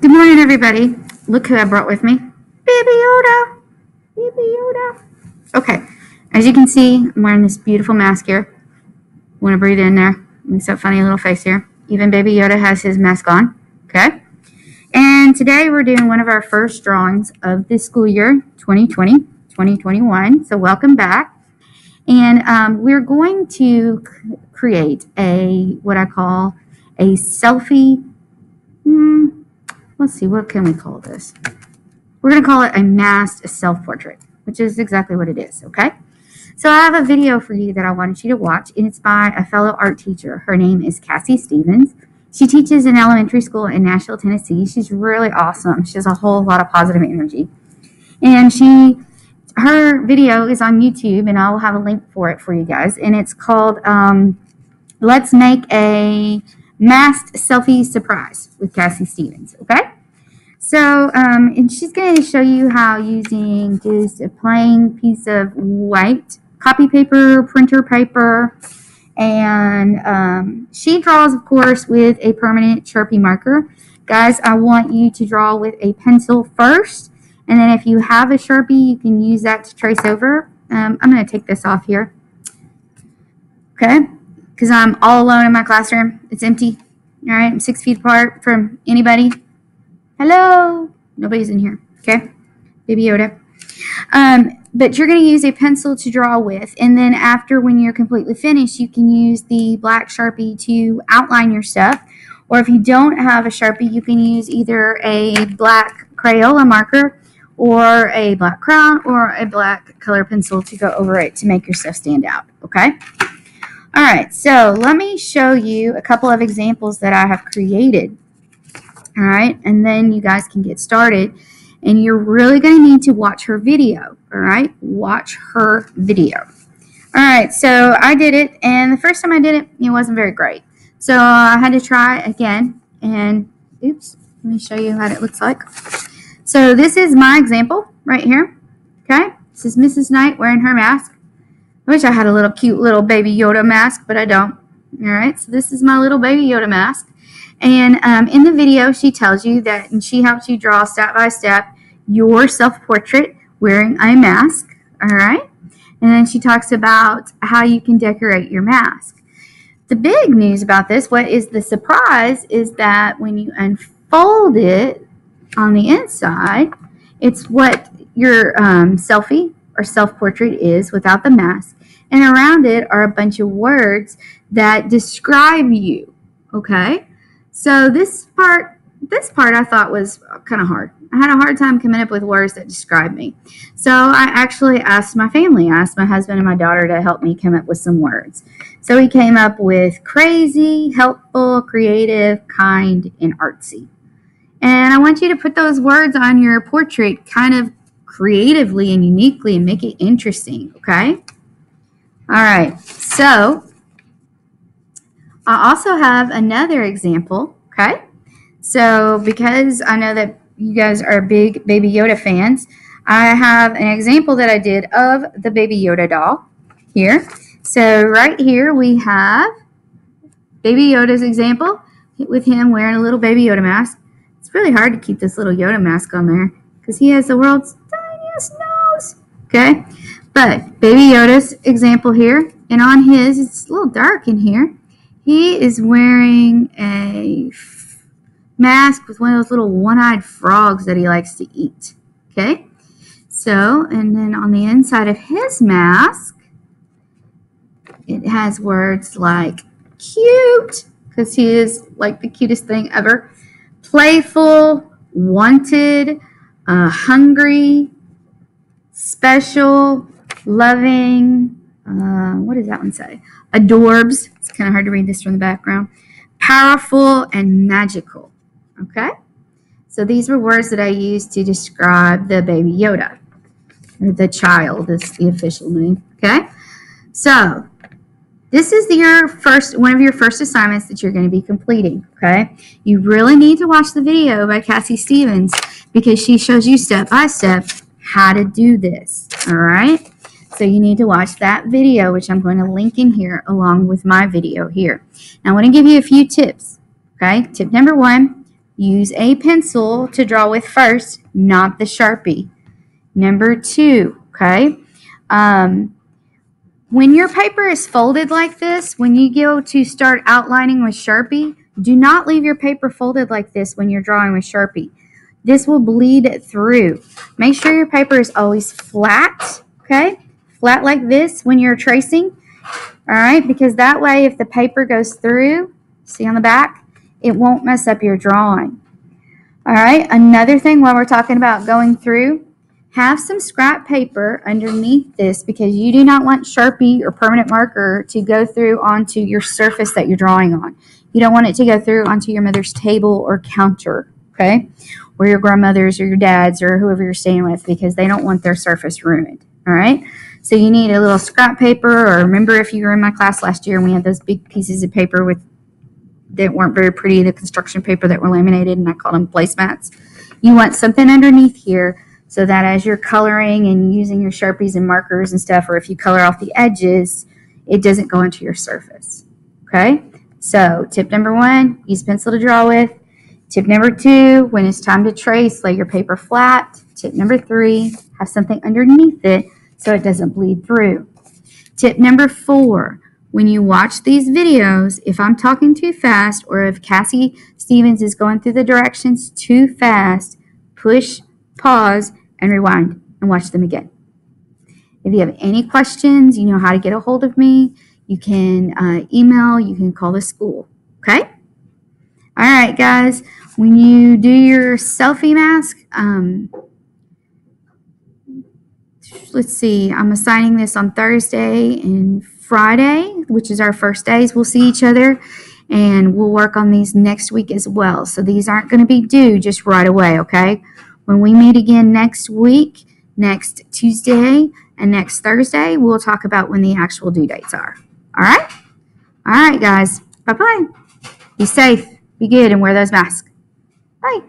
Good morning, everybody. Look who I brought with me. Baby Yoda. Baby Yoda. Okay, as you can see, I'm wearing this beautiful mask here. Want to breathe in there. Makes that funny little face here. Even Baby Yoda has his mask on. Okay. And today we're doing one of our first drawings of this school year, 2020-2021. So welcome back. And we're going to create what I call a selfie. Let's see, what can we call this? We're going to call it a masked self-portrait, which is exactly what it is, okay? So I have a video for you that I wanted you to watch, and it's by a fellow art teacher. Her name is Cassie Stephens. She teaches in elementary school in Nashville, Tennessee. She's really awesome. She has a whole lot of positive energy. And her video is on YouTube, and I will have a link for it for you guys. And it's called Let's Make a Masked Selfie Surprise with Cassie Stephens, okay? So, and she's going to show you how using just a plain piece of white copy paper, printer paper, and she draws, of course, with a permanent Sharpie marker. Guys, I want you to draw with a pencil first, and then if you have a Sharpie, you can use that to trace over. I'm going to take this off here, okay? Because I'm all alone in my classroom. It's empty. All right, I'm 6 feet apart from anybody. Hello. Nobody's in here. Okay, Baby Yoda. But you're going to use a pencil to draw with, and then after, when you're completely finished, you can use the black Sharpie to outline your stuff. Or if you don't have a Sharpie, you can use either a black Crayola marker or a black crayon or a black color pencil to go over it to make your stuff stand out. Okay. All right, so let me show you a couple of examples that I have created. All right, and then you guys can get started. And you're really going to need to watch her video. All right, watch her video. All right, so I did it, and the first time I did it, it wasn't very great. So I had to try again, and oops, let me show you what it looks like. So this is my example right here. Okay, this is Mrs. Knight wearing her mask. I wish I had a cute little Baby Yoda mask, but I don't. All right, so this is my little Baby Yoda mask. And in the video, she tells you that, and she helps you draw step by step your self-portrait wearing a mask. All right, and then she talks about how you can decorate your mask. The big news about this, what is the surprise, is that when you unfold it on the inside, it's what your selfie or self-portrait is without the mask. And around it are a bunch of words that describe you, okay? So this part I thought was kind of hard. I had a hard time coming up with words that describe me. So I actually asked my family, I asked my husband and my daughter to help me come up with some words. So we came up with crazy, helpful, creative, kind, and artsy. And I want you to put those words on your portrait kind of creatively and uniquely and make it interesting, okay? All right, so I also have another example, okay? So because I know that you guys are big Baby Yoda fans, I have an example that I did of the Baby Yoda doll here. So right here we have Baby Yoda's example with him wearing a little Baby Yoda mask. It's really hard to keep this little Yoda mask on there because he has the world's tiniest nose, okay? But Baby Yoda's example here, and on his, it's a little dark in here. He is wearing a mask with one of those little one-eyed frogs that he likes to eat, okay? So, and then on the inside of his mask, it has words like cute, because he is like the cutest thing ever, playful, wanted, hungry, special, loving, what does that one say? Adorbs. It's kind of hard to read this from the background. Powerful and magical. Okay? So these were words that I used to describe the Baby Yoda. Or the child is the official name. Okay? So this is one of your first assignments that you're going to be completing. Okay? You really need to watch the video by Cassie Stephens because she shows you step by step how to do this. All right? So you need to watch that video, which I'm going to link in here along with my video here. Now I want to give you a few tips. Okay? Tip number 1, use a pencil to draw with first, not the Sharpie. Number 2, okay? When your paper is folded like this, when you go to start outlining with Sharpie, do not leave your paper folded like this when you're drawing with Sharpie. This will bleed through. Make sure your paper is always flat, okay? Flat like this when you're tracing, all right? Because that way, if the paper goes through, see on the back, it won't mess up your drawing. All right, another thing while we're talking about going through, have some scrap paper underneath this because you do not want Sharpie or permanent marker to go through onto your surface that you're drawing on. You don't want it to go through onto your mother's table or counter, okay? Or your grandmother's or your dad's or whoever you're staying with because they don't want their surface ruined, all right? So you need a little scrap paper, or remember if you were in my class last year and we had those big pieces of paper that weren't very pretty, the construction paper that were laminated, and I called them placemats. You want something underneath here so that as you're coloring and using your Sharpies and markers and stuff, or if you color off the edges, it doesn't go into your surface, okay? So tip number 1, use pencil to draw with. Tip number 2, when it's time to trace, lay your paper flat. Tip number 3, have something underneath it so it doesn't bleed through. Tip number 4, when you watch these videos, if I'm talking too fast or if Cassie Stephens is going through the directions too fast, push, pause, and rewind and watch them again. If you have any questions, you know how to get a hold of me. You can email, you can call the school, okay? All right, guys, when you do your selfie mask, let's see, I'm assigning this on Thursday and Friday, which is our first days. We'll see each other, and we'll work on these next week as well. So these aren't going to be due just right away, okay? When we meet again next week, next Tuesday and next Thursday, we'll talk about when the actual due dates are. All right? All right, guys. Bye-bye. Be safe, be good, and wear those masks. Bye.